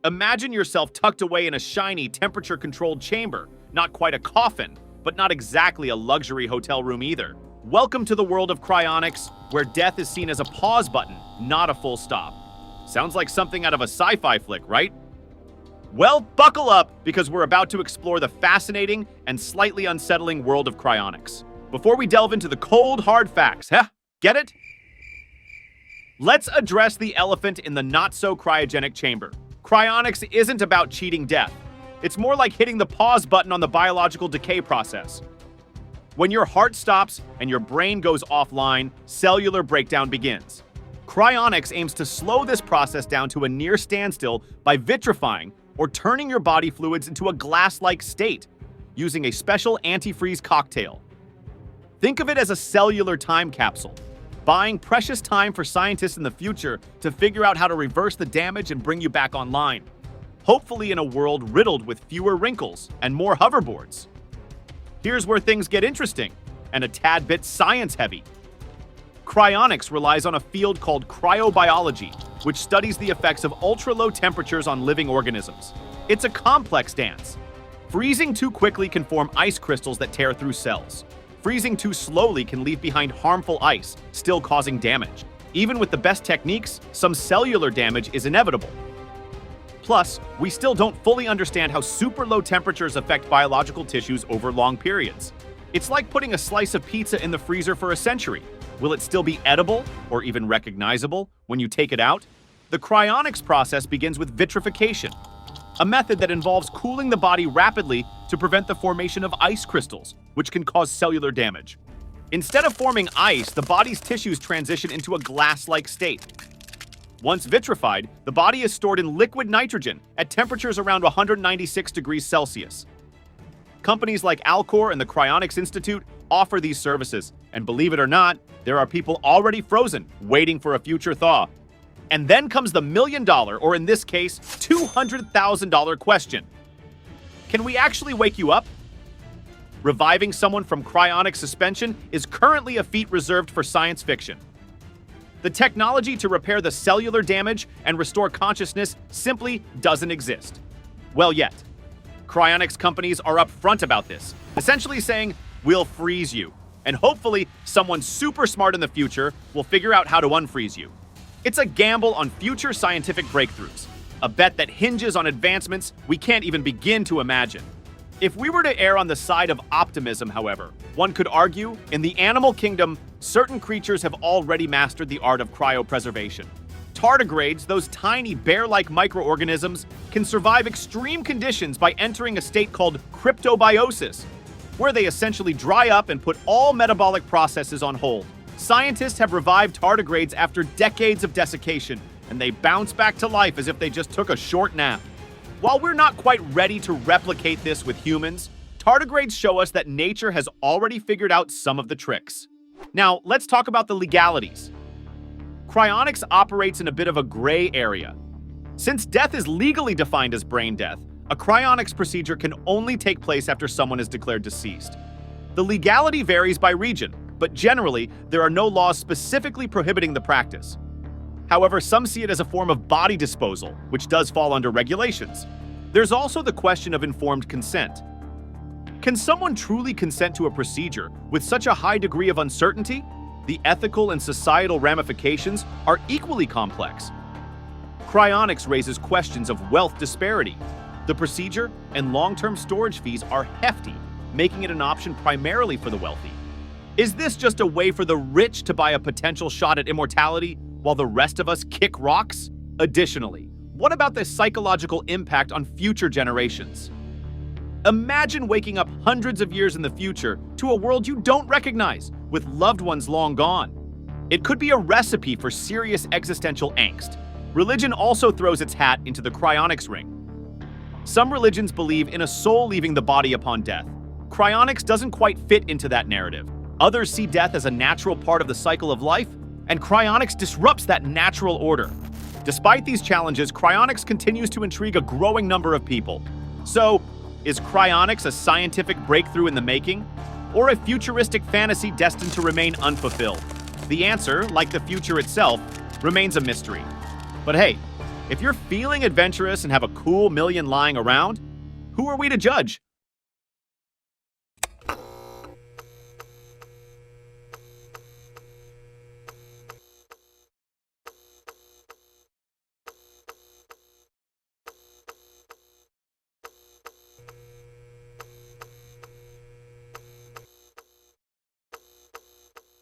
Imagine yourself tucked away in a shiny, temperature-controlled chamber. Not quite a coffin, but not exactly a luxury hotel room either. Welcome to the world of cryonics, where death is seen as a pause button, not a full stop. Sounds like something out of a sci-fi flick, right? Well, buckle up, because we're about to explore the fascinating and slightly unsettling world of cryonics. Before we delve into the cold, hard facts, get it? Let's address the elephant in the not-so-cryogenic chamber. Cryonics isn't about cheating death. It's more like hitting the pause button on the biological decay process. When your heart stops and your brain goes offline, cellular breakdown begins. Cryonics aims to slow this process down to a near standstill by vitrifying or turning your body fluids into a glass-like state using a special antifreeze cocktail. Think of it as a cellular time capsule, buying precious time for scientists in the future to figure out how to reverse the damage and bring you back online, hopefully in a world riddled with fewer wrinkles and more hoverboards. Here's where things get interesting and a tad bit science-heavy. Cryonics relies on a field called cryobiology, which studies the effects of ultra-low temperatures on living organisms. It's a complex dance. Freezing too quickly can form ice crystals that tear through cells. Freezing too slowly can leave behind harmful ice, still causing damage. Even with the best techniques, some cellular damage is inevitable. Plus, we still don't fully understand how super low temperatures affect biological tissues over long periods. It's like putting a slice of pizza in the freezer for a century. Will it still be edible or even recognizable when you take it out? The cryonics process begins with vitrification, a method that involves cooling the body rapidly to prevent the formation of ice crystals, which can cause cellular damage. Instead of forming ice, the body's tissues transition into a glass-like state. Once vitrified, the body is stored in liquid nitrogen at temperatures around 196 degrees Celsius. Companies like Alcor and the Cryonics Institute offer these services, and believe it or not, there are people already frozen, waiting for a future thaw. And then comes the $1 million, or in this case, $200,000 question. Can we actually wake you up? Reviving someone from cryonic suspension is currently a feat reserved for science fiction. The technology to repair the cellular damage and restore consciousness simply doesn't exist. Well, yet. Cryonics companies are upfront about this, essentially saying, we'll freeze you, and hopefully someone super smart in the future will figure out how to unfreeze you. It's a gamble on future scientific breakthroughs, a bet that hinges on advancements we can't even begin to imagine. If we were to err on the side of optimism, however, one could argue, in the animal kingdom, certain creatures have already mastered the art of cryopreservation. Tardigrades, those tiny bear-like microorganisms, can survive extreme conditions by entering a state called cryptobiosis, where they essentially dry up and put all metabolic processes on hold. Scientists have revived tardigrades after decades of desiccation, and they bounce back to life as if they just took a short nap. While we're not quite ready to replicate this with humans, tardigrades show us that nature has already figured out some of the tricks. Now, let's talk about the legalities. Cryonics operates in a bit of a gray area. Since death is legally defined as brain death, a cryonics procedure can only take place after someone is declared deceased. The legality varies by region, but generally, there are no laws specifically prohibiting the practice. However, some see it as a form of body disposal, which does fall under regulations. There's also the question of informed consent. Can someone truly consent to a procedure with such a high degree of uncertainty? The ethical and societal ramifications are equally complex. Cryonics raises questions of wealth disparity. The procedure and long-term storage fees are hefty, making it an option primarily for the wealthy. Is this just a way for the rich to buy a potential shot at immortality while the rest of us kick rocks? Additionally, what about the psychological impact on future generations? Imagine waking up hundreds of years in the future to a world you don't recognize, with loved ones long gone. It could be a recipe for serious existential angst. Religion also throws its hat into the cryonics ring. Some religions believe in a soul leaving the body upon death. Cryonics doesn't quite fit into that narrative. Others see death as a natural part of the cycle of life, and cryonics disrupts that natural order. Despite these challenges, cryonics continues to intrigue a growing number of people. So, is cryonics a scientific breakthrough in the making, or a futuristic fantasy destined to remain unfulfilled? The answer, like the future itself, remains a mystery. But hey, If you're feeling adventurous and have a cool million lying around, who are we to judge?